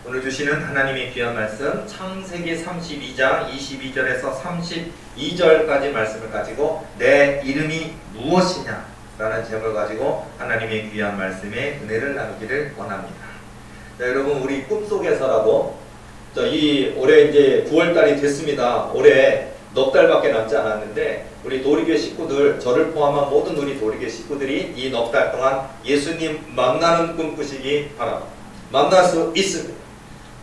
오늘 주시는 하나님의 귀한 말씀 창세기 32장 22절에서 32절까지 말씀을 가지고 내 이름이 무엇이냐 라는 제목을 가지고 하나님의 귀한 말씀에 은혜를 나누기를 원합니다. 자, 여러분, 우리 꿈속에서라도 올해 이제 9월달이 됐습니다. 올해 넉 달밖에 남지 않았는데 우리 도리교회 식구들, 저를 포함한 모든 우리 도리교회 식구들이 이 넉 달 동안 예수님 만나는 꿈 꾸시기 바랍니다. 만날 수 있습니다.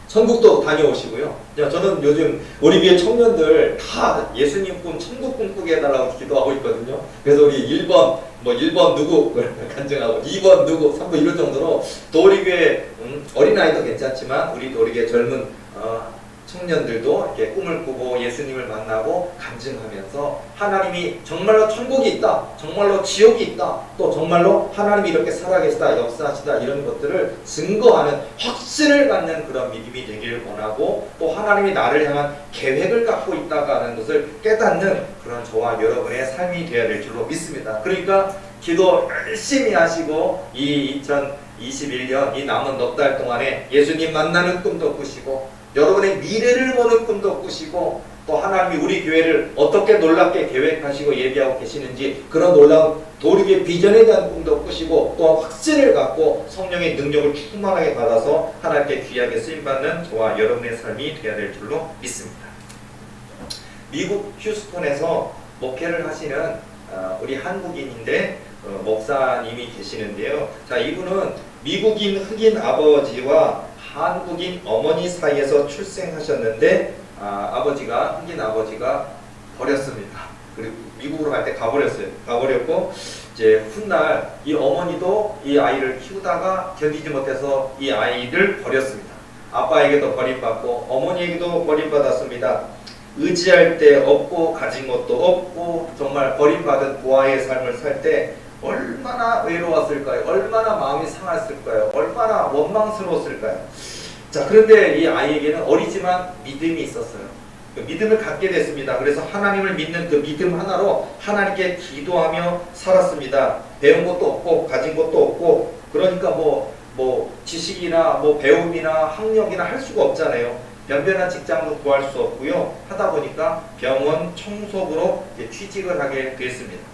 천국도 다녀오시고요. 저는 요즘 우리 교회 청년들 다 예수님 꿈, 천국 꿈 꾸게 해달라고 기도하고 있거든요. 그래서 우리 1번 누구 간증하고 2번 누구 3번 이런 정도로 도리교회 어린아이도 괜찮지만 우리 도리교회 젊은 청년들도 이렇게 꿈을 꾸고 예수님을 만나고 간증하면서 하나님이 정말로 천국이 있다, 정말로 지옥이 있다, 또 정말로 하나님이 이렇게 살아계시다, 역사하시다 이런 것들을 증거하는 확신을 갖는 그런 믿음이 되기를 원하고, 또 하나님이 나를 향한 계획을 갖고 있다고 하는 것을 깨닫는 그런 저와 여러분의 삶이 되어야 될 줄로 믿습니다. 그러니까 기도 열심히 하시고 이 2021년 이 남은 넉 달 동안에 예수님 만나는 꿈도 꾸시고 여러분의 미래를 보는 꿈도 꾸시고, 또 하나님이 우리 교회를 어떻게 놀랍게 계획하시고 예비하고 계시는지 그런 놀라운 도리교회 비전에 대한 꿈도 꾸시고, 또 확신을 갖고 성령의 능력을 충만하게 받아서 하나님께 귀하게 쓰임받는 저와 여러분의 삶이 되어야 될 줄로 믿습니다. 미국 휴스턴에서 목회를 하시는 우리 한국인인데 목사님이 계시는데요. 자, 이분은 미국인 흑인 아버지와 한국인 어머니 사이에서 출생하셨는데 흑인 아버지가 버렸습니다. 그리고 미국으로 갈 때 가버렸고 이제 훗날 이 어머니도 이 아이를 키우다가 견디지 못해서 이 아이를 버렸습니다. 아빠에게도 버림받고 어머니에게도 버림받았습니다. 의지할 데 없고 가진 것도 없고 정말 버림받은 고아의 삶을 살 때 얼마나 외로웠을까요? 얼마나 마음이 상했을까요? 얼마나 원망스러웠을까요? 자, 그런데 이 아이에게는 어리지만 믿음이 있었어요. 그 믿음을 갖게 됐습니다. 그래서 하나님을 믿는 그 믿음 하나로 하나님께 기도하며 살았습니다. 배운 것도 없고 가진 것도 없고, 그러니까 뭐 지식이나 배움이나 학력이나 할 수가 없잖아요. 변변한 직장도 구할 수 없고요. 하다 보니까 병원 청소부로 취직을 하게 됐습니다.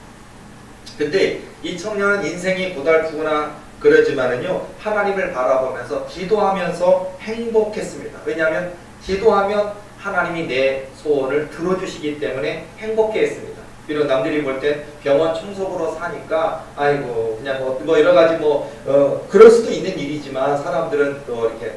근데 이 청년은 인생이 고달프구나 그러지만은요, 하나님을 바라보면서 기도하면서 행복했습니다. 왜냐하면 기도하면 하나님이 내 소원을 들어주시기 때문에 행복해했습니다. 비록 남들이 볼 땐 병원 청소부로 사니까 아이고 그냥 뭐 여러 가지 그럴 수도 있는 일이지만, 사람들은 또 이렇게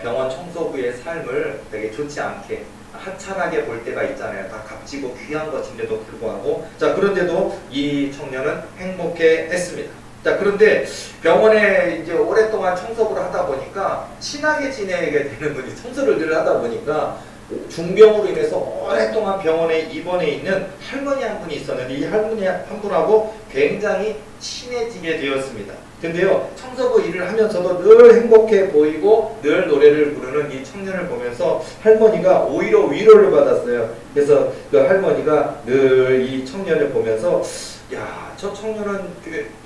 병원 청소부의 삶을 되게 좋지 않게 하찮하게 볼 때가 있잖아요. 다 값지고 귀한 것인데도 불구하고. 자, 그런데도 이 청년은 행복해 했습니다. 자, 그런데 병원에 이제 오랫동안 청소부를 하다 보니까 친하게 지내게 되는 분이, 청소를 늘 하다 보니까 중병으로 인해서 오랫동안 병원에 입원해 있는 할머니 한 분이 있었는데, 이 할머니 한 분하고 굉장히 친해지게 되었습니다. 근데요, 청소부 일을 하면서도 늘 행복해 보이고 늘 노래를 부르는 이 청년을 보면서 할머니가 오히려 위로를 받았어요. 그래서 그 할머니가 늘 이 청년을 보면서, 야, 저 청년은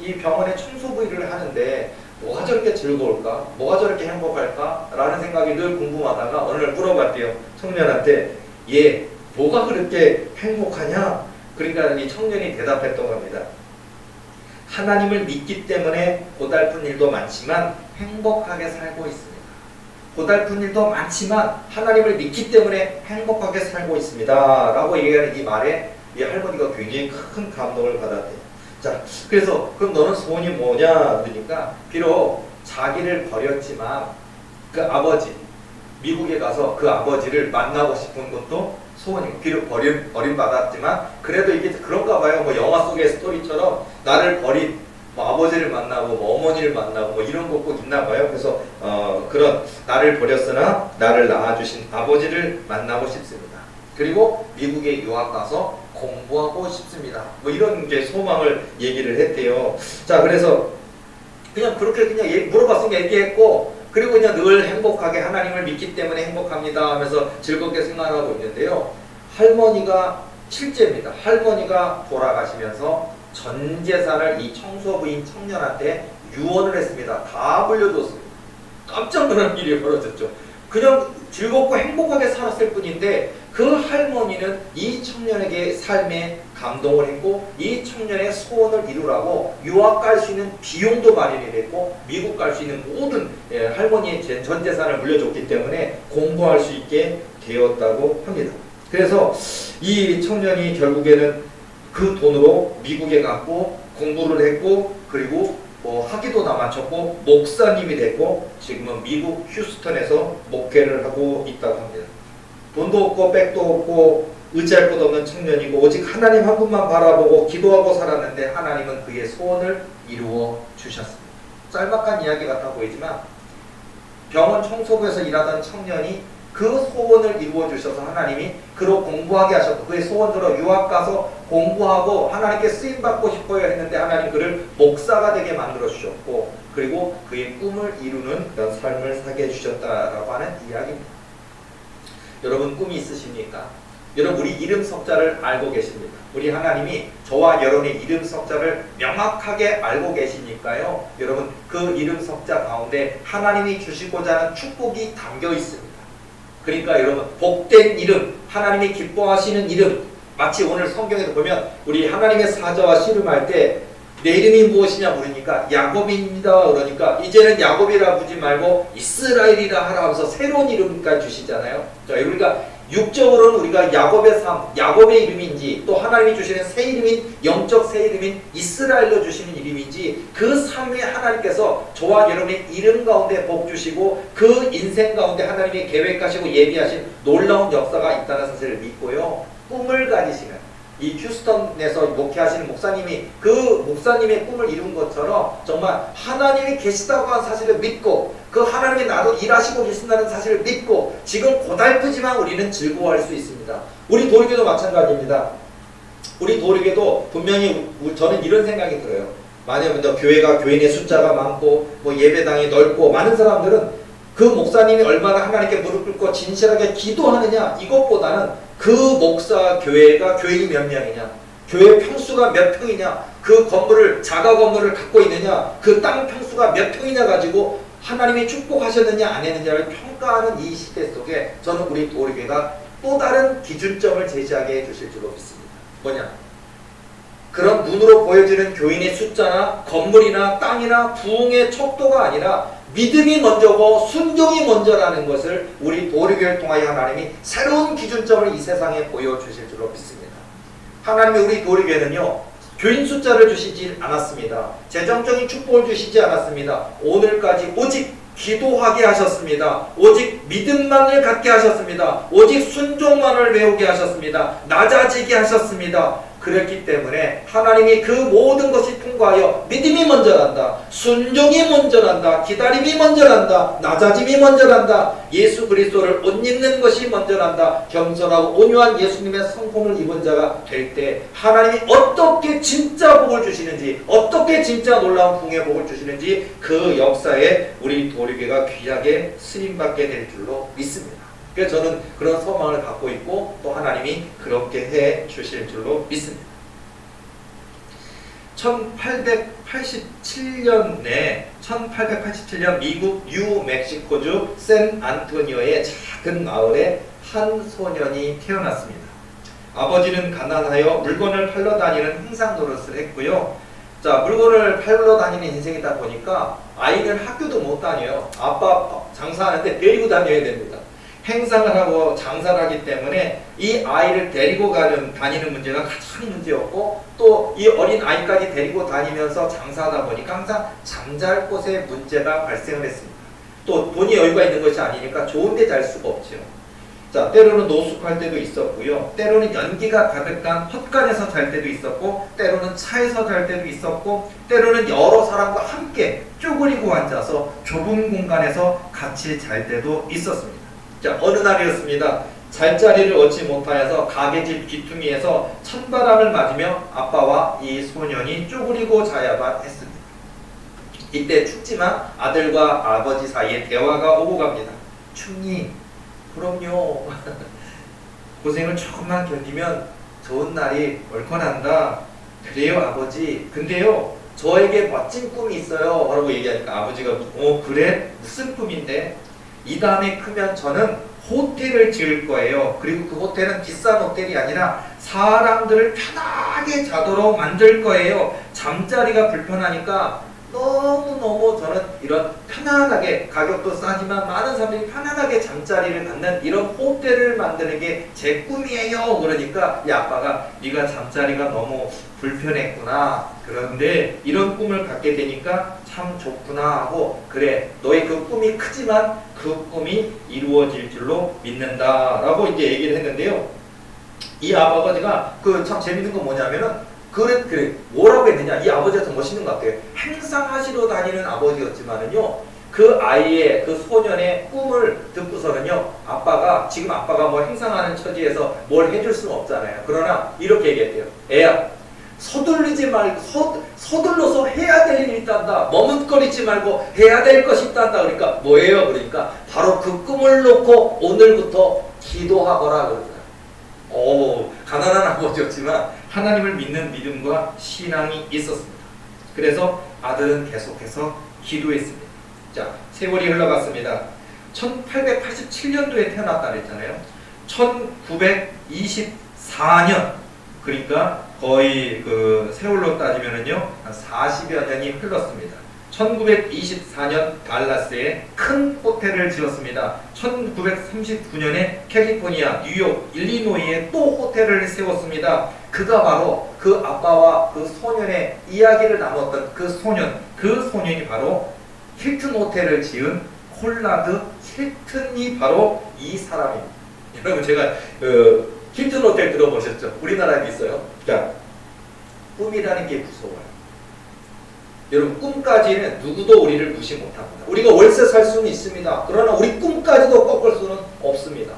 이 병원에 청소부 일을 하는데 뭐가 저렇게 즐거울까? 뭐가 저렇게 행복할까? 라는 생각이 늘 궁금하다가 어느 날 물어봤대요. 청년한테, 얘 뭐가 그렇게 행복하냐? 그러니까 이 청년이 대답했던 겁니다. 하나님을 믿기 때문에 고달픈 일도 많지만 행복하게 살고 있습니다. 고달픈 일도 많지만 하나님을 믿기 때문에 행복하게 살고 있습니다. 라고 얘기하는 이 말에 이 할머니가 굉장히 큰 감동을 받았대요. 자, 그래서 그럼 너는 소원이 뭐냐? 그러니까 비록 자기를 버렸지만 그 아버지, 미국에 가서 그 아버지를 만나고 싶은 것도 소원이고, 비록 버림받았지만 그래도 이게 그런가 봐요. 영화 속의 스토리처럼 나를 버린 아버지를 만나고 어머니를 만나고 이런 거 꼭 있나 봐요. 그래서 그런 나를 버렸으나 나를 낳아주신 아버지를 만나고 싶습니다. 그리고 미국에 유학 가서 공부하고 싶습니다. 이런 이제 소망을 얘기를 했대요. 자, 그래서 그냥 그렇게 그냥 물어봤으니까 얘기했고, 그리고 그냥 늘 행복하게 하나님을 믿기 때문에 행복합니다 하면서 즐겁게 생활하고 있는데요. 할머니가 실제입니다. 할머니가 돌아가시면서 전 재산을 이 청소부인 청년한테 유언을 했습니다. 다 물려줬습니다. 깜짝 놀란 일이 벌어졌죠. 그냥 즐겁고 행복하게 살았을 뿐인데 그 할머니는 이 청년에게 삶에 감동을 했고 이 청년의 소원을 이루라고 유학 갈 수 있는 비용도 마련이 됐고 미국 갈 수 있는 모든 할머니의 전 재산을 물려줬기 때문에 공부할 수 있게 되었다고 합니다. 그래서 이 청년이 결국에는 그 돈으로 미국에 갔고 공부를 했고 그리고 학위도 다 마쳤고 목사님이 됐고 지금은 미국 휴스턴에서 목회를 하고 있다고 합니다. 돈도 없고 백도 없고 의지할 것 없는 청년이고 오직 하나님 한 분만 바라보고 기도하고 살았는데 하나님은 그의 소원을 이루어 주셨습니다. 짤막한 이야기 같아 보이지만 병원 청소부에서 일하던 청년이 그 소원을 이루어 주셔서 하나님이 그로 공부하게 하셨고 그의 소원대로 유학 가서 공부하고 하나님께 쓰임받고 싶어요 했는데 하나님 그를 목사가 되게 만들어 주셨고 그리고 그의 꿈을 이루는 그런 삶을 사게 해주셨다라고 하는 이야기입니다. 여러분 꿈이 있으십니까? 여러분 우리 이름 석자를 알고 계십니까? 우리 하나님이 저와 여러분의 이름 석자를 명확하게 알고 계시니까요. 여러분 그 이름 석자 가운데 하나님이 주시고자 하는 축복이 담겨 있습니다. 그러니까 여러분 복된 이름, 하나님이 기뻐하시는 이름, 마치 오늘 성경에도 보면 우리 하나님의 사자와 씨름할 때 내 이름이 무엇이냐 물으니까 야곱입니다 그러니까 이제는 야곱이라 부르지 말고 이스라엘이라 하라 하면서 새로운 이름까지 주시잖아요. 자, 우리가 육적으로는 우리가 야곱의 삶, 야곱의 이름인지 또 하나님이 주시는 새 이름인 영적 새 이름인 이스라엘로 주시는 이름인지 그 삶에 하나님께서 저와 여러분의 이름 가운데 복 주시고 그 인생 가운데 하나님이 계획하시고 예비하신 놀라운 역사가 있다는 사실을 믿고요. 꿈을 가지시는 이 휴스턴에서 목회하시는 목사님이 그 목사님의 꿈을 이룬 것처럼 정말 하나님이 계시다고 하는 사실을 믿고 그 하나님이 나도 일하시고 계신다는 사실을 믿고 지금 고달프지만 우리는 즐거워할 수 있습니다. 우리 도리교도 마찬가지입니다. 우리 도리교도 분명히 저는 이런 생각이 들어요. 만약에 교회가 교인의 숫자가 많고 예배당이 넓고 많은 사람들은 그 목사님이 얼마나 하나님께 무릎 꿇고 진실하게 기도하느냐 이것보다는 그 목사 교회가 교인이 몇 명이냐 교회 평수가 몇 평이냐 그 건물을 자가 건물을 갖고 있느냐 그 땅 평수가 몇 평이냐 가지고 하나님이 축복하셨느냐 안 했느냐를 평가하는 이 시대 속에 저는 우리 도리교회가 또 다른 기준점을 제시하게 해주실 줄로 믿습니다. 뭐냐? 그런 눈으로 보여지는 교인의 숫자나 건물이나 땅이나 부흥의 척도가 아니라 믿음이 먼저고 순종이 먼저라는 것을 우리 도리교회를 통하여 하나님이 새로운 기준점을 이 세상에 보여주실 줄로 믿습니다. 하나님이 우리 도리교회는요 교인 숫자를 주시지 않았습니다. 재정적인 축복을 주시지 않았습니다. 오늘까지 오직 기도하게 하셨습니다. 오직 믿음만을 갖게 하셨습니다. 오직 순종만을 배우게 하셨습니다. 낮아지게 하셨습니다. 그랬기 때문에 하나님이 그 모든 것이 통과하여 믿음이 먼저란다. 순종이 먼저란다. 기다림이 먼저란다. 낮아짐이 먼저란다. 예수 그리스도를 옷 입는 것이 먼저란다. 겸손하고 온유한 예수님의 성품을 입은 자가 될 때 하나님이 어떻게 진짜 복을 주시는지 어떻게 진짜 놀라운 부흥의 복을 주시는지 그 역사에 우리 도리교회가 귀하게 쓰임받게 될 줄로 믿습니다. 그래서 저는 그런 소망을 갖고 있고 또 하나님이 그렇게 해 주실 줄로 믿습니다. 1887년 미국 뉴멕시코주 샌안토니오의 작은 마을에 한 소년이 태어났습니다. 아버지는 가난하여 물건을 팔러 다니는 행상 노릇을 했고요. 자, 물건을 팔러 다니는 인생이다 보니까 아이는 학교도 못 다녀요. 아빠 장사하는데 데리고 다녀야 됩니다. 행상을 하고 장사를 하기 때문에 이 아이를 데리고 다니는 문제가 가장 문제였고 또 이 어린 아이까지 데리고 다니면서 장사하다 보니까 항상 잠잘 곳에 문제가 발생을 했습니다. 또 돈이 여유가 있는 것이 아니니까 좋은 데 잘 수가 없죠. 자, 때로는 노숙할 때도 있었고요. 때로는 연기가 가득한 헛간에서 잘 때도 있었고 때로는 차에서 잘 때도 있었고 때로는 여러 사람과 함께 쪼그리고 앉아서 좁은 공간에서 같이 잘 때도 있었습니다. 자, 어느 날이었습니다. 잘 자리를 얻지 못하여서 가게집 귀퉁이에서 찬바람을 맞으며 아빠와 이 소년이 쪼그리고 자야만 했습니다. 이때 춥지만 아들과 아버지 사이에 대화가 오고 갑니다. 춥니? 그럼요. 고생을 조금만 견디면 좋은 날이 올 거란다. 그래요 아버지. 근데요 저에게 멋진 꿈이 있어요 라고 얘기하니까 아버지가 그래? 무슨 꿈인데? 이 다음에 크면 저는 호텔을 지을 거예요. 그리고 그 호텔은 비싼 호텔이 아니라 사람들을 편하게 자도록 만들 거예요. 잠자리가 불편하니까 너무너무 저는 이런 편안하게, 가격도 싸지만 많은 사람들이 편안하게 잠자리를 갖는 이런 호텔을 만드는 게 제 꿈이에요. 그러니까 이 아빠가 네가 잠자리가 너무 불편했구나, 그런데 이런 꿈을 갖게 되니까 참 좋구나 하고, 그래 너의 그 꿈이 크지만 그 꿈이 이루어질 줄로 믿는다 라고 이제 얘기를 했는데요. 이 아버지가 그 참 재밌는 건 뭐냐면은 그래 뭐라고 했느냐, 이 아버지가 더 멋있는 것 같아요. 행상하시러 다니는 아버지였지만은요, 그 아이의, 그 소년의 꿈을 듣고서는요, 지금 아빠가 뭐 행상하는 처지에서 뭘 해줄 수는 없잖아요. 그러나 이렇게 얘기했대요. 애야, 서둘리지 말고 서둘러서 해야 될 일이 있단다. 머뭇거리지 말고 해야 될 것이 있단다. 그러니까 뭐예요? 그러니까 바로 그 꿈을 놓고 오늘부터 기도하거라 그러더라고요. 가난한 아버지였지만 하나님을 믿는 믿음과 신앙이 있었습니다. 그래서 아들은 계속해서 기도했습니다. 자, 세월이 흘러갔습니다. 1887년도에 태어났다 그랬잖아요. 1924년, 그러니까 거의 그 세월로 따지면은요, 한 40여 년이 흘렀습니다. 1924년 달라스에 큰 호텔을 지었습니다. 1939년에 캘리포니아, 뉴욕, 일리노이에 또 호텔을 세웠습니다. 그가 바로 그 아빠와 그 소년의 이야기를 나눴던 그 소년이 바로 힐튼 호텔을 지은 콜라드 힐튼이 바로 이 사람입니다. 여러분, 제가 힐튼 호텔 들어보셨죠? 우리나라에 있어요. 자, 꿈이라는 게 무서워요. 여러분, 꿈까지는 누구도 우리를 무시 못합니다. 우리가 월세 살 수는 있습니다. 그러나 우리 꿈까지도 꺾을 수는 없습니다.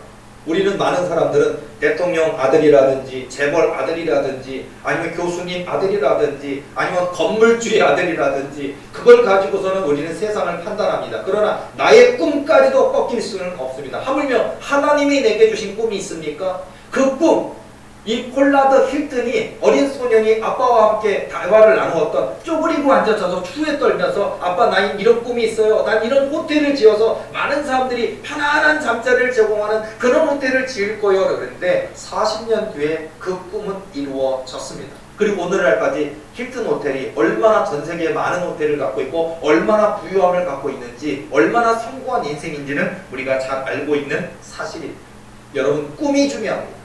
우리는, 많은 사람들은 대통령 아들이라든지 재벌 아들이라든지 아니면 교수님 아들이라든지 아니면 건물주의 아들이라든지 그걸 가지고서는 우리는 세상을 판단합니다. 그러나 나의 꿈까지도 꺾일 수는 없습니다. 하물며 하나님이 내게 주신 꿈이 있습니까? 그 꿈, 이 콜라드 힐튼이, 어린 소년이 아빠와 함께 대화를 나누었던, 쪼그리고 앉아서 추위에 떨면서 아빠, 나 이런 꿈이 있어요. 난 이런 호텔을 지어서 많은 사람들이 편안한 잠자리를 제공하는 그런 호텔을 지을 거예요. 그런데 40년 뒤에 그 꿈은 이루어졌습니다. 그리고 오늘날까지 힐튼 호텔이 얼마나 전 세계에 많은 호텔을 갖고 있고 얼마나 부유함을 갖고 있는지, 얼마나 성공한 인생인지는 우리가 잘 알고 있는 사실입니다. 여러분, 꿈이 중요합니다.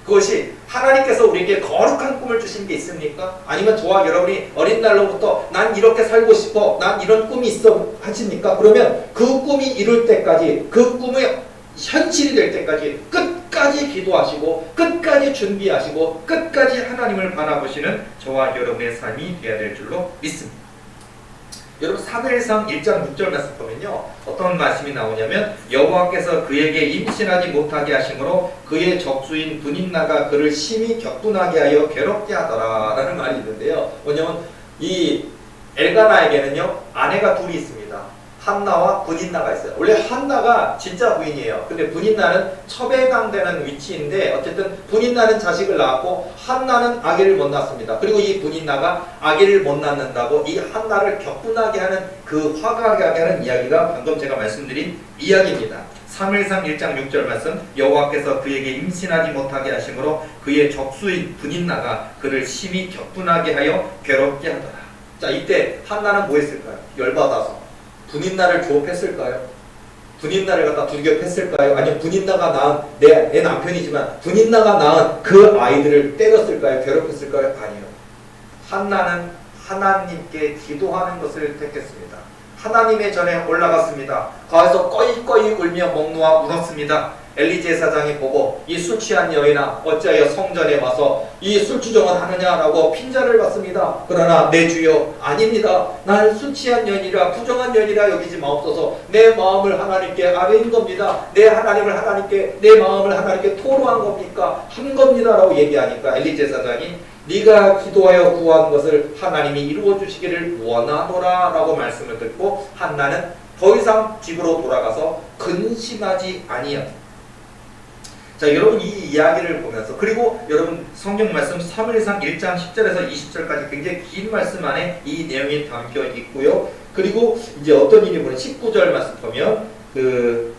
그것이 하나님께서 우리에게 거룩한 꿈을 주신 게 있습니까? 아니면 저와 여러분이 어린 날로부터 난 이렇게 살고 싶어, 난 이런 꿈이 있어 하십니까? 그러면 그 꿈이 이룰 때까지, 그 꿈이 현실이 될 때까지 끝까지 기도하시고 끝까지 준비하시고 끝까지 하나님을 바라보시는 저와 여러분의 삶이 되어야 될 줄로 믿습니다. 여러분, 사무엘상 1장 6절 말씀 보면요, 어떤 말씀이 나오냐면, 여호와께서 그에게 임신하지 못하게 하심으로 그의 적수인 분인나가 그를 심히 격분하게 하여 괴롭게 하더라 라는 말이 있는데요, 뭐냐면 이 엘가나에게는요 아내가 둘이 있습니다. 한나와 분인나가 있어요. 원래 한나가 진짜 부인이에요. 근데 분인나는 첩에당되는 위치인데, 어쨌든 분인나는 자식을 낳았고 한나는 아기를 못 낳습니다. 그리고 이 분인나가 아기를 못 낳는다고 이 한나를 격분하게 하는, 그 화가하게 하는 이야기가 방금 제가 말씀드린 이야기입니다. 사무엘상 1장 6절 말씀, 여호와께서 그에게 임신하지 못하게 하심으로 그의 적수인 분인나가 그를 심히 격분하게 하여 괴롭게 하더라. 자, 이때 한나는 뭐 했을까요? 열받아서 분인나를 조업했을까요? 분인나를 갖다 두렵했을까요? 아니면 분인나가 낳은 내 남편이지만 분인나가 낳은 그 아이들을 때렸을까요? 괴롭혔을까요? 아니요. 한나는 하나님께 기도하는 것을 택했습니다. 하나님의 전에 올라갔습니다. 거기서 꺼이꺼이 울며 목 놓아 울었습니다. 엘리 제사장이 보고 이 술 취한 여인아, 어찌하여 성전에 와서 이 술주정을 하느냐라고 핀자를 받습니다. 그러나 내 주여, 아닙니다. 날 술 취한 여인이라 부정한 여인이라 여기지 마옵소서. 내 마음을 하나님께 아뢰인 겁니다. 내 하나님을 하나님께, 내 마음을 하나님께 토로한 겁니까? 한 겁니다 라고 얘기하니까 엘리 제사장이 네가 기도하여 구한 것을 하나님이 이루어 주시기를 원하노라 라고 말씀을 듣고 한나는 더 이상 집으로 돌아가서 근심하지 아니합니다. 자, 여러분, 이 이야기를 보면서, 그리고 여러분 성경 말씀 사무엘상 1장 10절에서 20절까지 굉장히 긴 말씀 안에 이 내용이 담겨 있고요. 그리고 이제 어떤 일이 보면 19절 말씀 보면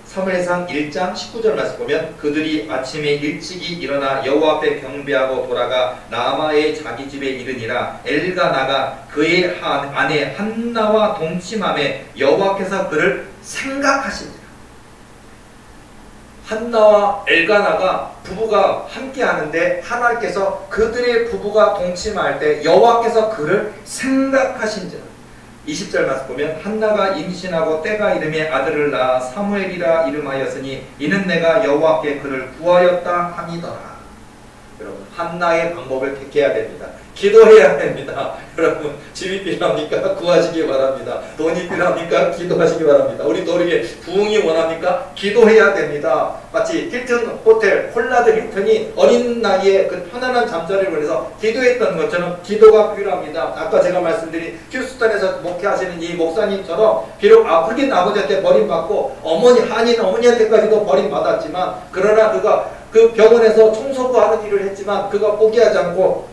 사무엘상 1장 19절 말씀 보면 그들이 아침에 일찍이 일어나 여호와 앞에 경배하고 돌아가 라마의 자기 집에 이르니라 엘가나가 그의 아내 한나와 동침함에 여호와께서 그를 생각하시니라. 한나와 엘가나가 부부가 함께 하는데 하나님께서 그들의 부부가 동침할 때 여호와께서 그를 생각하신지라. 20절 말씀 보면 한나가 임신하고 때가 이름에 아들을 낳아 사무엘이라 이름하였으니 이는 내가 여호와께 그를 구하였다 함이더라. 여러분, 한나의 방법을 택해야 됩니다. 기도해야 됩니다. 여러분, 집이 필요합니까? 구하시기 바랍니다. 돈이 필요합니까? 기도하시기 바랍니다. 우리 도리에 부흥이 원합니까? 기도해야 됩니다. 마치 힐튼 호텔 홀라드 힐튼이 어린 나이에 그 편안한 잠자리를 위해서 기도했던 것처럼 기도가 필요합니다. 아까 제가 말씀드린 휴스턴에서 목회하시는 이 목사님처럼 비록 흑인 아버지한테 버림받고 한인 어머니한테까지도 버림받았지만 그러나 그가 그 병원에서 청소부하는 일을 했지만 그가 포기하지 않고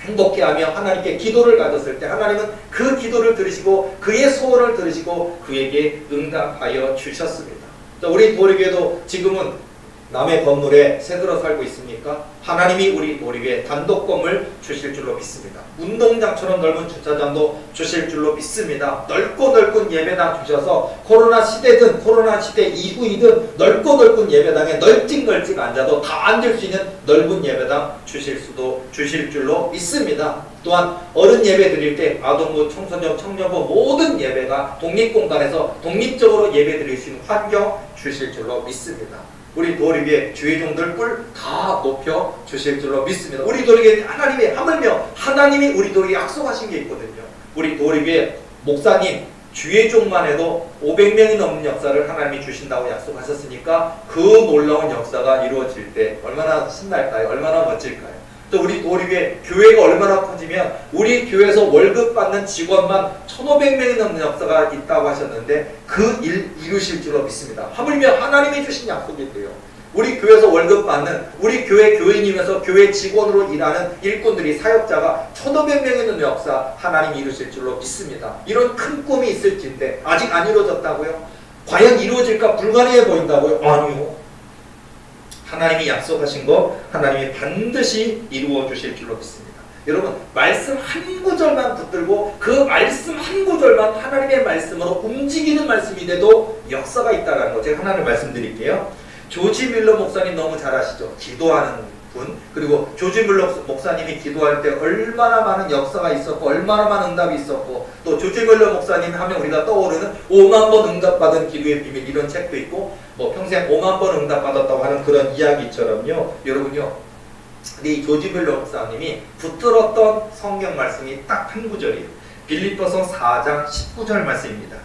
행복해하며 하나님께 기도를 가졌을 때 하나님은 그 기도를 들으시고 그의 소원을 들으시고 그에게 응답하여 주셨습니다. 우리 도리교회도 지금은 남의 건물에 새들어 살고 있습니까? 하나님이 우리 도리교회 단독 건물 주실 줄로 믿습니다. 운동장처럼 넓은 주차장도 주실 줄로 믿습니다. 넓고 넓은 예배당 주셔서 코로나 시대든 코로나 시대 이후이든 넓고 넓은 예배당에 널찍널찍 앉아도 다 앉을 수 있는 넓은 예배당 주실 줄로 믿습니다. 또한 어른 예배 드릴 때 아동부, 청소년, 청년부 모든 예배가 독립공간에서 독립적으로 예배 드릴 수 있는 환경 주실 줄로 믿습니다. 우리 도리교회 주의종들 뿔 다 높여 주실 줄로 믿습니다. 우리 도리교회 하나님이 우리 도리교회 약속하신 게 있거든요. 우리 도리교회 목사님 주의종만 해도 500명이 넘는 역사를 하나님이 주신다고 약속하셨으니까 그 놀라운 역사가 이루어질 때 얼마나 신날까요? 얼마나 멋질까요? 또 우리 도리교회 교회가 얼마나 커지면 우리 교회에서 월급 받는 직원만 1,500명이 넘는 역사가 있다고 하셨는데 그 일 이루실 줄로 믿습니다. 하물며 하나님이 주신 약속인데요. 우리 교회에서 월급 받는 우리 교회 교인이면서 교회 직원으로 일하는 일꾼들이 사역자가 1,500명이 넘는 역사 하나님이 이루실 줄로 믿습니다. 이런 큰 꿈이 있을진데 아직 안 이루어졌다고요? 과연 이루어질까 불가능해 보인다고요? 아니요. 하나님이 약속하신 거 하나님이 반드시 이루어 주실 줄로 믿습니다. 여러분, 말씀 한 구절만 붙들고 그 말씀 한 구절만 하나님의 말씀으로 움직이는 말씀인데도 역사가 있다는 거 제가 하나를 말씀드릴게요. 조지 밀러 목사님 너무 잘 아시죠? 기도하는 분. 그리고 조지 밀러 목사님이 기도할 때 얼마나 많은 역사가 있었고 얼마나 많은 응답이 있었고 또 조지 밀러 목사님 하면 우리가 떠오르는 5만 번 응답받은 기도의 비밀 이런 책도 있고 뭐 평생 5만 번 응답받았다고 하는 그런 이야기처럼요. 여러분요, 이 조지 밀러 목사님이 붙들었던 성경 말씀이 딱 한 구절이에요. 빌립보서 4장 19절 말씀입니다.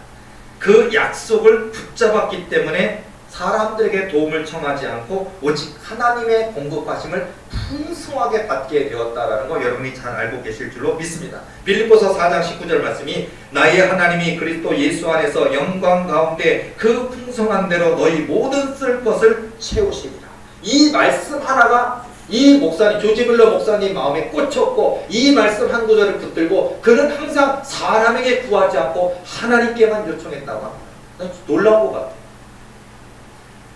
그 약속을 붙잡았기 때문에 사람들에게 도움을 청하지 않고 오직 하나님의 공급하심을 풍성하게 받게 되었다라는 거 여러분이 잘 알고 계실 줄로 믿습니다. 빌립보서 4장 19절 말씀이 나의 하나님이 그리스도 예수 안에서 영광 가운데 그 풍성한 대로 너희 모든 쓸 것을 채우시리라. 이 말씀 하나가 이 목사님 조지 밀러 목사님 마음에 꽂혔고 이 말씀 한 구절을 붙들고 그는 항상 사람에게 구하지 않고 하나님께만 요청했다고 합니다. 놀라운 것 같아요.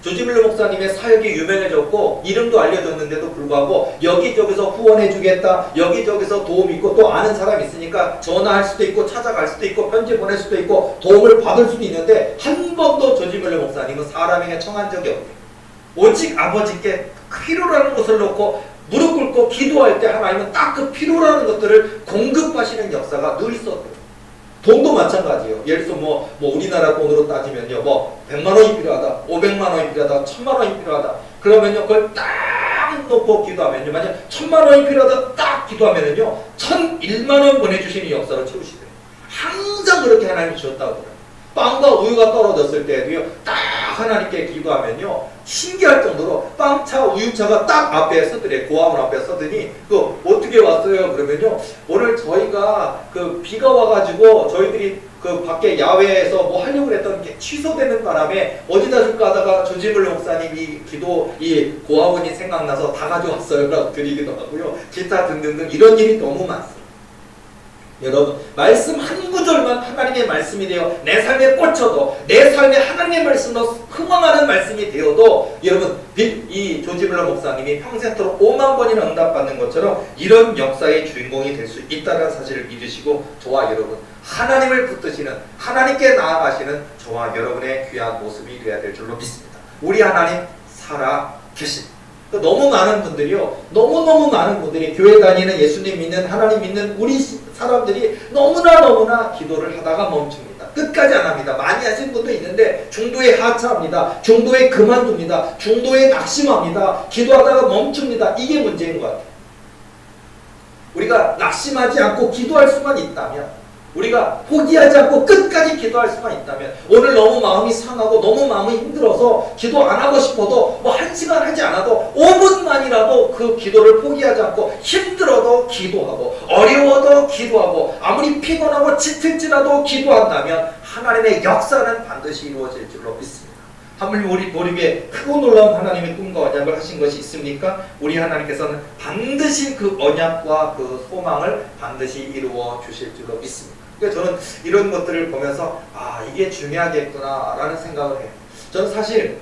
조지 밀러 목사님의 사역이 유명해졌고 이름도 알려졌는데도 불구하고 여기저기서 후원해주겠다, 여기저기서 도움 있고 또 아는 사람 있으니까 전화할 수도 있고 찾아갈 수도 있고 편지 보낼 수도 있고 도움을 받을 수도 있는데 한 번도 조지 밀러 목사님은 사람에게 청한 적이 없대요. 오직 아버지께 필요라는 것을 놓고 무릎 꿇고 기도할 때 하나님은 딱 그 필요라는 것들을 공급하시는 역사가 늘 있었대요. 돈도 마찬가지예요. 예를 들어서 뭐 우리나라 돈으로 따지면요, 100만 원이 필요하다, 500만 원이 필요하다, 1000만 원이 필요하다. 그러면요, 그걸 딱 놓고 기도하면요, 만약 1000만 원이 필요하다 딱 기도하면요, 1001만 원 보내주시는 역사를 채우시대요. 항상 그렇게 하나님이 주셨다고 그래요. 빵과 우유가 떨어졌을 때도요, 딱 하나님께 기도하면요, 신기할 정도로 빵차, 우유차가 딱 앞에 서더래. 고아원 앞에 서더니 그 어떻게 왔어요? 그러면요, 오늘 저희가 그 비가 와가지고 저희들이 그 밖에 야외에서 뭐 하려고 했던 게 취소되는 바람에 어디다 줄까 하다가 조지 밀러 목사님이 이 고아원이 생각나서 다 가져왔어요 라고 드리기도 하고요. 기타 등등등 이런 일이 너무 많습니다. 여러분, 말씀 한 구절 기도하면 하나님의 말씀이 되어 내 삶에 꽂혀도 내 삶에 하나님의 말씀으로 흥황하는 말씀이 되어도 여러분 이 조지 블러 목사님이 평생토록 5만 번이나 응답받는 것처럼 이런 역사의 주인공이 될 수 있다는 사실을 믿으시고 저와 여러분 하나님을 붙드시는 하나님께 나아가시는 저와 여러분의 귀한 모습이 되어야 될 줄로 믿습니다. 우리 하나님 살아 계십니다. 너무 많은 분들이요, 너무너무 많은 분들이 교회 다니는 예수님 믿는 하나님 믿는 우리 사람들이 너무나 기도를 하다가 멈춥니다. 끝까지 안 합니다. 많이 하신 분도 있는데 중도에 하차합니다. 중도에 그만둡니다. 중도에 낙심합니다. 기도하다가 멈춥니다. 이게 문제인 것 같아요. 우리가 낙심하지 않고 기도할 수만 있다면, 우리가 포기하지 않고 끝까지 기도할 수만 있다면, 오늘 너무 마음이 상하고 너무 마음이 힘들어서 기도 안 하고 싶어도 뭐 1시간 하지 않아도 5분만이라도 그 기도를 포기하지 않고 힘들어도 기도하고 어려워도 기도하고 아무리 피곤하고 지칠지라도 기도한다면 하나님의 역사는 반드시 이루어질 줄로 믿습니다. 하물며 우리 보리에 크고 놀라운 하나님의 꿈과 언약을 하신 것이 있습니까? 우리 하나님께서는 반드시 그 언약과 그 소망을 반드시 이루어 주실 줄로 믿습니다. 그러니까 저는 이런 것들을 보면서 이게 중요하겠구나 라는 생각을 해요. 저는 사실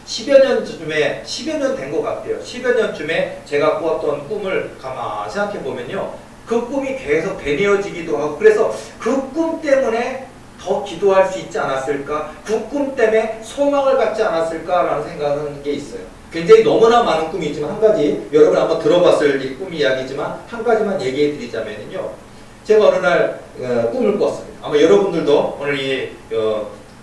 10여 년 된 것 같아요. 10여 년쯤에 제가 꾸었던 꿈을 가만히 생각해 보면요, 그 꿈이 계속 되뇌어지기도 하고, 그래서 그 꿈 때문에 더 기도할 수 있지 않았을까? 그 꿈 때문에 소망을 갖지 않았을까라는 생각하는 게 있어요. 굉장히 너무나 많은 꿈이 있지만 한 가지, 여러분 한번 들어봤을 이 꿈 이야기지만 한 가지만 얘기해 드리자면요, 제가 어느 날 꿈을 꿨습니다. 아마 여러분들도 오늘 이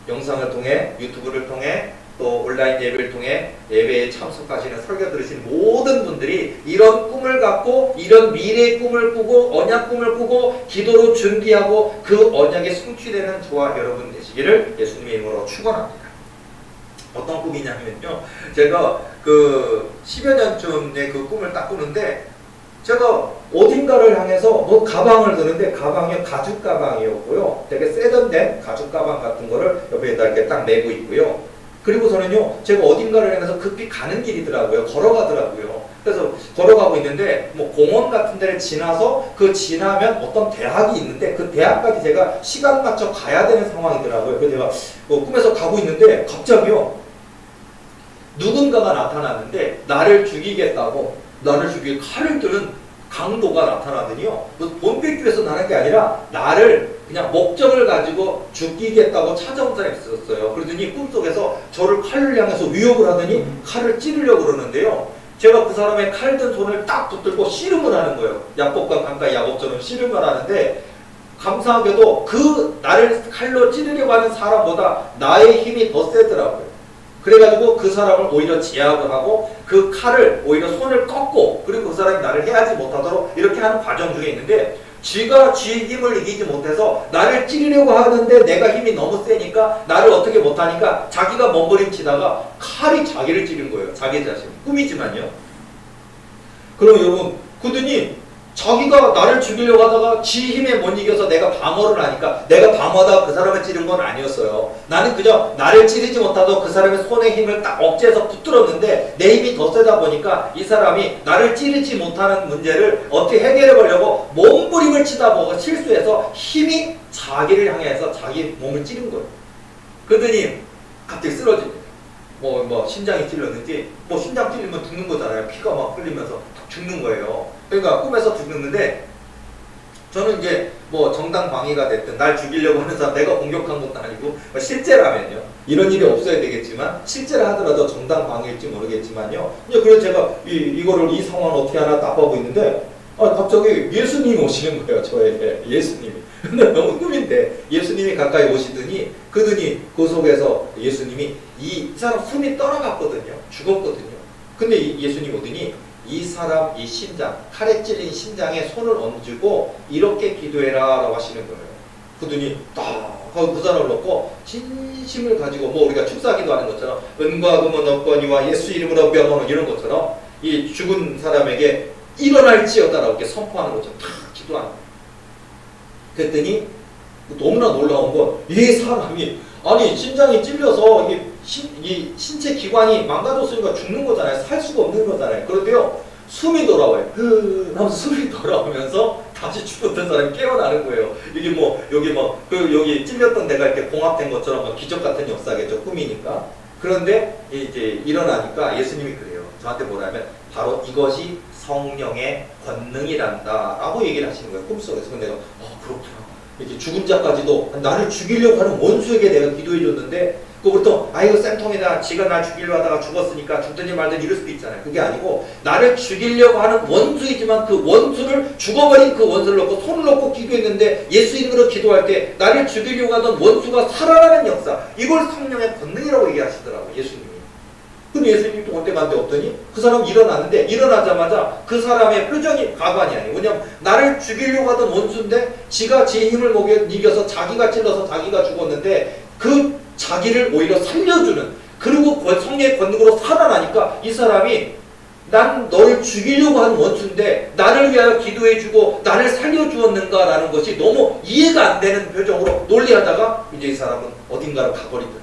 영상을 통해, 유튜브를 통해, 또 온라인 예배를 통해 예배에 참석하시는 설교 들으신 모든 분들이 이런 꿈을 갖고 이런 미래의 꿈을 꾸고 언약 꿈을 꾸고 기도로 준비하고 그 언약에 성취되는 저와 여러분 되시기를 예수님의 이름으로 축원합니다. 어떤 꿈이냐면요, 제가 그 10여 년쯤에 그 꿈을 딱 꾸는데, 제가 어딘가를 향해서 뭐 가방을 드는데 가방이 가죽 가방이었고요, 되게 세련된 가죽 가방 같은 거를 옆에다 이렇게 딱 메고 있고요. 그리고 저는요, 제가 어딘가를 향해서 급히 가는 길이더라고요. 걸어가더라고요. 그래서 걸어가고 있는데 뭐 공원 같은 데를 지나서 그 지나면 어떤 대학이 있는데 그 대학까지 제가 시간 맞춰 가야 되는 상황이더라고요. 그래서 제가 꿈에서 가고 있는데 갑자기요, 누군가가 나타났는데 나를 죽이겠다고, 나를 죽일 칼을 드는 강도가 나타나더니요, 본빛교에서 나는 게 아니라 나를 그냥 목적을 가지고 죽이겠다고 찾아온 사람이 있었어요. 그러더니 꿈속에서 저를 칼을 향해서 위협을 하더니 칼을 찌르려고 그러는데요, 제가 그 사람의 칼 든 손을 딱 붙들고 씨름을 하는 거예요. 야곱과 강가의 야곱처럼 씨름을 하는데, 감사하게도 그 나를 칼로 찌르려고 하는 사람보다 나의 힘이 더 세더라고요. 그래가지고 그 사람을 오히려 제압을 하고 그 칼을 오히려 손을 꺾고, 그리고 그 사람이 나를 해하지 못하도록 이렇게 하는 과정 중에 있는데, 쥐가 쥐 힘을 이기지 못해서 나를 찌르려고 하는데 내가 힘이 너무 세니까 나를 어떻게 못하니까 자기가 몸부림치다가 칼이 자기를 찌른 거예요. 자기 자신. 꿈이지만요. 그럼 여러분, 그러더니 자기가 나를 죽이려고 하다가 지 힘에 못 이겨서 내가 방어를 하니까, 내가 방어하다가 그 사람을 찌른 건 아니었어요. 나는 그저 나를 찌르지 못하도 그 사람의 손의 힘을 딱 억제해서 붙들었는데 내 힘이 더 세다 보니까 이 사람이 나를 찌르지 못하는 문제를 어떻게 해결해 보려고 몸부림을 치다 보고 실수해서 힘이 자기를 향해서 자기 몸을 찌른 거예요. 그러더니 갑자기 쓰러집니다. 뭐 심장이 찔렸는지, 뭐 심장 찔리면 죽는 거잖아요. 피가 막 흘리면서 죽는 거예요. 그러니까 꿈에서 죽는데, 저는 이제 뭐 정당방위가 됐든 날 죽이려고 하는 사람, 내가 공격한 것도 아니고, 실제라면요, 이런 일이 없어야 되겠지만, 실제로 하더라도 정당방위일지 모르겠지만요, 그래서 제가 이거를 이 상황을 어떻게 하나 나빠하고 있는데, 갑자기 예수님이 오시는 거예요. 저에게 예수님이. 근데 너무 꿈인데 예수님이 가까이 오시더니, 그러더니 그 속에서 예수님이 이 사람 숨이 떠나갔거든요. 죽었거든요. 근데 예수님이 오더니 이 사람 이 심장, 칼에 찔린 심장에 손을 얹고 이렇게 기도해라 라고 하시는 거예요. 그러더니 딱 그 사람을 놓고 진심을 가지고, 뭐 우리가 축사기도 하는 것처럼 은과 금은 없거니와 예수 이름으로 명하는 이런 것처럼 이 죽은 사람에게 일어날지어다라고 이렇게 선포하는 것처럼 다 기도하는 거예요. 그랬더니 너무나 놀라운 건, 이 사람이 아니 심장이 찔려서 이 신체 기관이 망가졌으니까 죽는 거잖아요. 살 수가 없는 거잖아요. 그런데요, 숨이 돌아와요. 하면서 숨이 돌아오면서 다시 죽었던 사람이 깨어나는 거예요. 이게 뭐 여기 뭐 그 여기 찔렸던 데가 이렇게 봉합된 것처럼 뭐 기적 같은 역사겠죠. 꿈이니까. 그런데 이제 일어나니까 예수님이 그래요. 저한테 뭐라면 바로 이것이 성령의 권능이란다라고 얘기를 하시는 거예요. 꿈속에서. 근데 내가 그렇구나. 이렇게 죽은 자까지도 나를 죽이려고 하는 원수에게 내가 기도해 줬는데 그 보통 이거 쌤통이다. 지가 날 죽이려 하다가 죽었으니까 죽든지 말든지 이럴 수도 있잖아요. 그게 아니고 나를 죽이려고 하는 원수이지만 그 원수를 죽어버린 그 원수를 놓고 손을 놓고 기도했는데 예수 이름으로 기도할 때 나를 죽이려고 하던 원수가 살아나는 역사, 이걸 성령의 권능이라고 얘기하시더라고요. 예수님이. 근데 예수님이 또 어때 간데 없더니 그 사람 일어났는데 일어나자마자 그 사람의 표정이 가관이 아니에요. 왜냐면 나를 죽이려고 하던 원수인데 지가 지 힘을 이겨서 자기가 찔러서 자기가 죽었는데 그 자기를 오히려 살려주는, 그리고 성령의 권능으로 살아나니까 이 사람이 난 너를 죽이려고 하는 원수인데 나를 위하여 기도해주고 나를 살려주었는가라는 것이 너무 이해가 안 되는 표정으로 논리하다가 이제 이 사람은 어딘가로 가버리더라고요.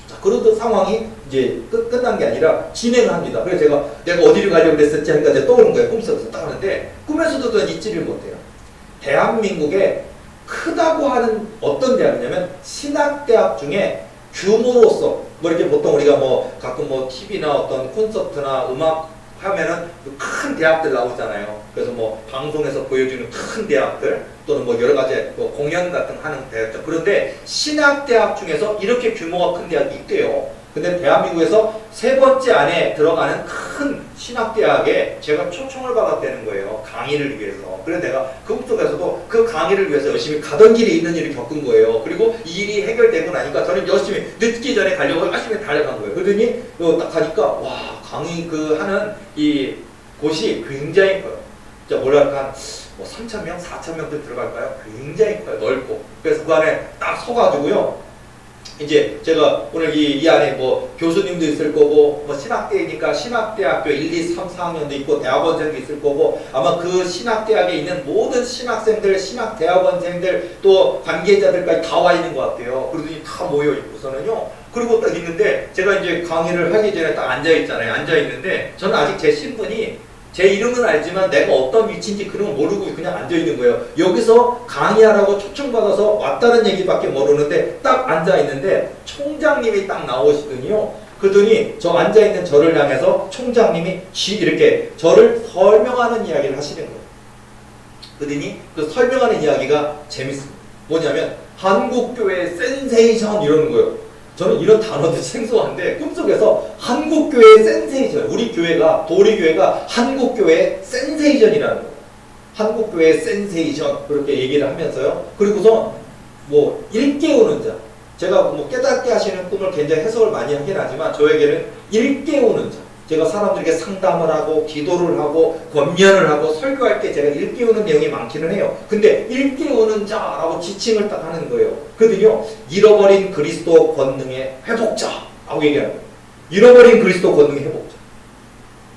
자, 그러던 상황이 이제 끝난 게 아니라 진행을 합니다. 그래서 내가 어디를 가려고 그랬었지 하니까 제가 떠오른 거예요. 꿈속에서 딱 하는데 꿈에서도 전 잊지를 못해요. 대한민국에 크다고 하는 어떤 대학이냐면 신학대학 중에 규모로서 뭐 이렇게 보통 우리가 뭐 가끔 뭐 TV나 어떤 콘서트나 음악 하면은 큰 대학들 나오잖아요. 그래서 뭐 방송에서 보여주는 큰 대학들 또는 뭐 여러 가지 뭐 공연 같은 하는 대학들. 그런데 신학대학 중에서 이렇게 규모가 큰 대학이 있대요. 근데 대한민국에서 세 번째 안에 들어가는 큰 신학대학에 제가 초청을 받았다는 거예요. 강의를 위해서. 그래서 내가 그쪽에서도 그 강의를 위해서 열심히 가던 길에 있는 일을 겪은 거예요. 그리고 이 일이 해결되고 나니까 저는 열심히 늦기 전에 가려고 열심히 달려간 거예요. 그러더니 딱 가니까 와, 강의 하는 이 곳이 굉장히 커요. 진짜 뭐랄까 뭐 3,000명, 4,000명들 들어갈까요? 굉장히 커요. 넓고. 그래서 그 안에 딱 서가지고요. 이제 제가 오늘 이 안에 뭐 교수님도 있을 거고 뭐 신학대니까 신학대학교 1, 2, 3, 4학년도 있고 대학원생도 있을 거고 아마 그 신학대학에 있는 모든 신학생들, 신학대학원생들 또 관계자들까지 다 와 있는 것 같아요. 그러더니 다 모여 있고서는요. 그리고 딱 있는데 제가 이제 강의를 하기 전에 딱 앉아 있잖아요. 앉아 있는데 저는 아직 제 신분이 제 이름은 알지만 내가 어떤 위치인지 그런 거 모르고 그냥 앉아있는 거예요. 여기서 강의하라고 초청받아서 왔다는 얘기밖에 모르는데 딱 앉아있는데 총장님이 딱 나오시더니요. 그러더니 저 앉아있는 저를 향해서 총장님이 이렇게 저를 설명하는 이야기를 하시는 거예요. 그러더니 그 설명하는 이야기가 재밌습니다. 뭐냐면 한국교회 센세이션 이러는 거예요. 저는 이런 단어도 생소한데 꿈속에서 한국교회의 센세이션, 우리 교회가 도리교회가 한국교회의 센세이션이라는 거예요. 한국교회의 센세이션 그렇게 얘기를 하면서요. 그리고서 뭐 일깨우는 자, 제가 뭐 깨닫게 하시는 꿈을 굉장히 해석을 많이 하긴 하지만 저에게는 일깨우는 자, 제가 사람들에게 상담을 하고 기도를 하고 권면을 하고 설교할 때 제가 일깨우는 내용이 많기는 해요. 근데 일깨우는 자라고 지칭을 딱 하는 거예요. 그러더니요. 잃어버린 그리스도 권능의 회복자라고 얘기하는 거예요. 잃어버린 그리스도 권능의 회복자.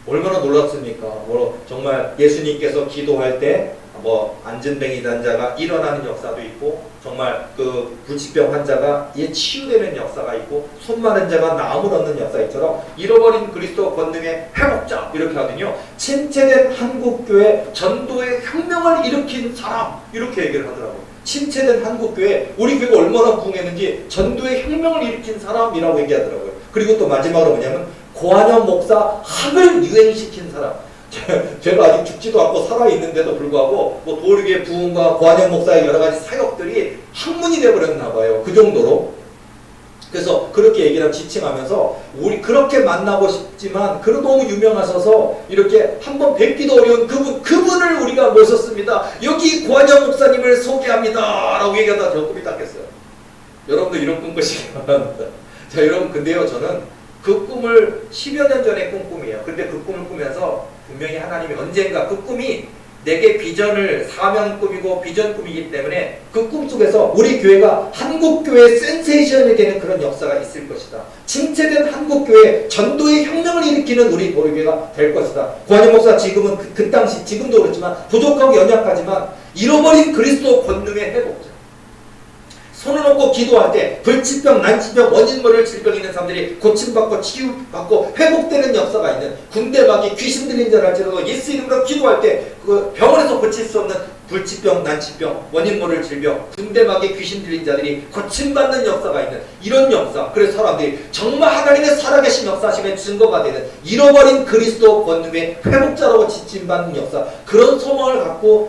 얼마나 놀랐습니까? 뭐 정말 예수님께서 기도할 때 뭐 안진뱅이 단자가 일어나는 역사도 있고 정말 그 불치병 환자가 치유되는 역사가 있고 손 마른 자가 나음을 얻는 역사처럼 잃어버린 그리스도 권능의 회복자 이렇게 하더니요. 침체된 한국교회 전도의 혁명을 일으킨 사람 이렇게 얘기를 하더라고요. 침체된 한국교회 우리 교회가 얼마나 부흥했는지 전도의 혁명을 일으킨 사람이라고 얘기하더라고요. 그리고 또 마지막으로 뭐냐면 고한영 목사 학을 유행시킨 사람. 제가 아직 죽지도 않고 살아있는데도 불구하고 뭐 도리교회 부흥과 고한영 목사의 여러 가지 사역들이 학문이 되어버렸나 봐요. 그 정도로. 그래서 그렇게 얘기를 지칭하면서 우리 그렇게 만나고 싶지만 그래도 너무 유명하셔서 이렇게 한번 뵙기도 어려운 그분을 우리가 모셨습니다. 여기 고한영 목사님을 소개합니다. 라고 얘기하다가 저 꿈이 닦였어요. 여러분도 이런 꿈 꾸시기 바랍니다. 자, 여러분 근데요 저는 그 꿈을 10여 년 전에 꾼 꿈이에요. 근데 그 꿈을 꾸면서 분명히 하나님이 언젠가 그 꿈이 내게 비전을 사명 꿈이고 비전 꿈이기 때문에 그 꿈 속에서 우리 교회가 한국교회 센세이션이 되는 그런 역사가 있을 것이다. 침체된 한국교회 전도의 혁명을 일으키는 우리 도리교회가 될 것이다. 고한영 목사 지금은 그 당시 지금도 그렇지만 부족하고 연약하지만 잃어버린 그리스도 권능의 회복자. 손을 놓고 기도할 때 불치병, 난치병, 원인 모를 질병 있는 사람들이 고침받고 치유받고 회복되는 역사가 있는, 군대막이 귀신 들린 자를 할지라도 예수 이름으로 기도할 때 그 병원에서 고칠 수 없는 불치병, 난치병, 원인 모를 질병, 군대막이 귀신 들린 자들이 고침받는 역사가 있는 이런 역사. 그래서 사람들이 정말 하나님의 살아계신 역사심의 증거가 되는 잃어버린 그리스도 권능의 회복자라고 지칭받는 역사, 그런 소망을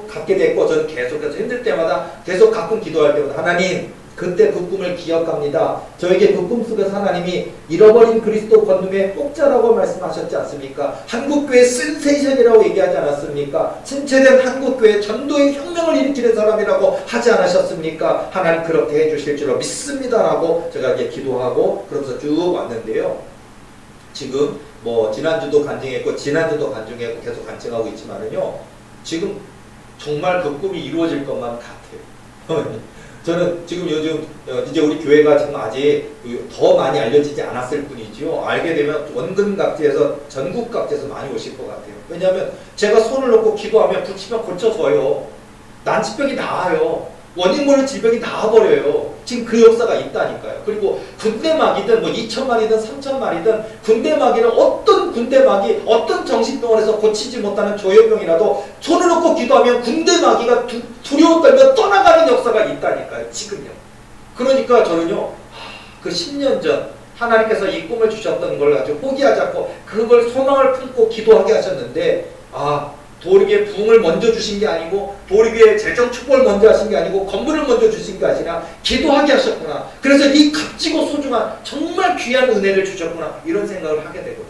갖게 됐고, 저는 계속해서 힘들 때마다 계속 가끔 기도할 때마다 하나님 그때 그 꿈을 기억합니다. 저에게 그 꿈 속에서 하나님이 잃어버린 그리스도 권능의 회복자라고 말씀하셨지 않습니까? 한국교회 센세이션이라고 얘기하지 않았습니까? 신체된 한국교회 전도의 혁명을 일으키는 사람이라고 하지 않으셨습니까? 하나님 그렇게 해주실 줄로 믿습니다라고 제가 이제 기도하고 그러면서 쭉 왔는데요. 지금 뭐 지난주도 간증했고 지난주도 간증했고 계속 간증하고 있지만은요, 지금 정말 그 꿈이 이루어질 것만 같아요. 저는 지금 요즘 이제 우리 교회가 지금 아직 더 많이 알려지지 않았을 뿐이지요. 알게 되면 원근 각지에서 전국 각지에서 많이 오실 것 같아요. 왜냐하면 제가 손을 놓고 기도하면 불치병 고쳐져요. 난치병이 나아요. 원인 모를 질병이 나아버려요. 지금 그 역사가 있다니까요. 그리고 군대막이든 뭐 2,000마리든 3,000마리든 군대막이는 어떤 군대막이 어떤 정신병원에서 고치지 못하는 조현병이라도 손을 놓고 기도하면 군대막이가 두려워 떨며 떠나가는 역사가 있다니까요. 지금요. 그러니까 저는요, 그 10년 전 하나님께서 이 꿈을 주셨던 걸 가지고 포기하지 않고 그걸 소망을 품고 기도하게 하셨는데, 도리교회 부흥을 먼저 주신 게 아니고 도리교회 재정 축복을 먼저 하신 게 아니고 건물을 먼저 주신 게 아니라 기도하게 하셨구나. 그래서 이 값지고 소중한 정말 귀한 은혜를 주셨구나, 이런 생각을 하게 되거든요.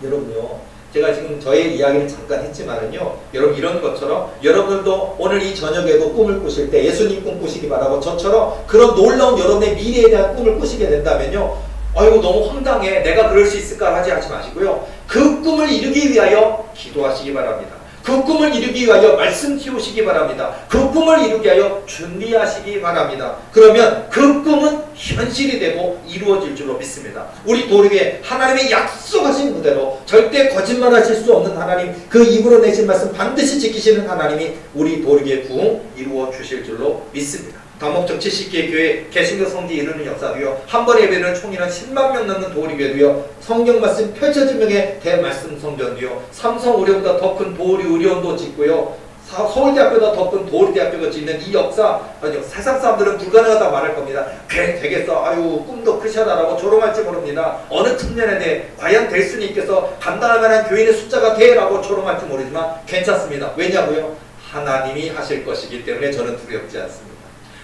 여러분요, 제가 지금 저의 이야기를 잠깐 했지만은요, 여러분 이런 것처럼 여러분도 오늘 이 저녁에도 꿈을 꾸실 때 예수님 꿈 꾸시기 바라고, 저처럼 그런 놀라운 여러분의 미래에 대한 꿈을 꾸시게 된다면요, 아이고 너무 황당해, 내가 그럴 수 있을까 하지 마시고요, 그 꿈을 이루기 위하여 기도하시기 바랍니다. 그 꿈을 이루기 위하여 말씀 키우시기 바랍니다. 그 꿈을 이루기 위하여 준비하시기 바랍니다. 그러면 그 꿈은 현실이 되고 이루어질 줄로 믿습니다. 우리 도리교회 하나님의 약속하신 그대로 절대 거짓말하실 수 없는 하나님, 그 입으로 내신 말씀 반드시 지키시는 하나님이 우리 도리교회 부흥 이루어 주실 줄로 믿습니다. 다목적 70개 교회 개신교 성지 이루는 역사도요, 한 번에 예배는 총인원 10만 명 넘는 도리교회도요, 성경 말씀 펼쳐지명의 대말씀 성전도요, 삼성 의료보다 더 큰 도리 의료원도 짓고요, 서울대학교보다 더 큰 도리대학교가 짓는 이 역사, 세상 사람들은 불가능하다 말할 겁니다. 되겠어, 아유 꿈도 크셔라라고 조롱할지 모릅니다. 어느 청년에 대해 과연 될 수는 있겠어, 감당할 만한 교인의 숫자가 돼라고 조롱할지 모르지만 괜찮습니다. 왜냐고요? 하나님이 하실 것이기 때문에 저는 두렵지 않습니다.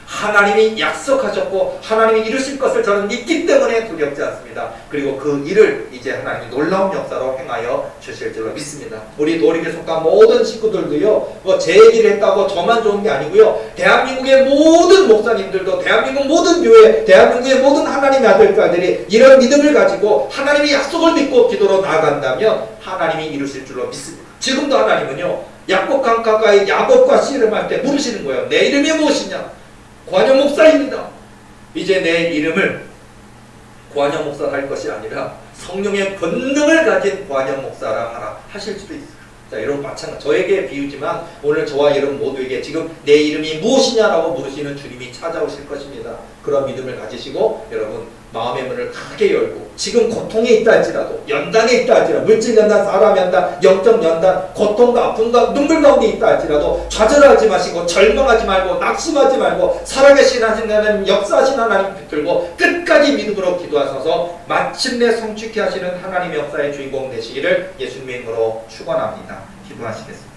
하나님이 약속하셨고 하나님이 이루실 것을 저는 믿기 때문에 두렵지 않습니다. 그리고 그 일을 이제 하나님이 놀라운 역사로 행하여 주실 줄로 믿습니다. 우리 도리교회 속한 모든 식구들도요, 뭐 제 얘기를 했다고 저만 좋은 게 아니고요, 대한민국의 모든 목사님들도, 대한민국 모든 교회, 대한민국의 모든 하나님의 아들들이 이런 믿음을 가지고 하나님의 약속을 믿고 기도로 나아간다면 하나님이 이루실 줄로 믿습니다. 지금도 하나님은요, 야곱 강 가까이 야곱과 씨름할 때 물으시는 거예요. 내 이름이 무엇이냐? 관영 목사입니다. 이제 내 이름을 관영 목사라 할 것이 아니라 성령의 권능을 가진 관영 목사라 하라 하실 수도 있어요. 자, 여러분 마찬가지, 저에게 비유지만 오늘 저와 여러분 모두에게 지금 내 이름이 무엇이냐라고 물으시는 주님이 찾아오실 것입니다. 그런 믿음을 가지시고 여러분 마음의 문을 크게 열고, 지금 고통에 있다 할지라도, 연단에 있다 할지라도, 물질 연단, 사람 연단, 영적 연단, 고통과 아픔과 눈물 가운데 있다 할지라도 좌절하지 마시고 절망하지 말고 낙심하지 말고 살아계신 하나님, 역사하신 하나님 붙들고 끝까지 믿음으로 기도하셔서 마침내 성취케 하시는 하나님의 역사의 주인공 되시기를 예수님의 이름으로 축원합니다. 기도하시겠습니다.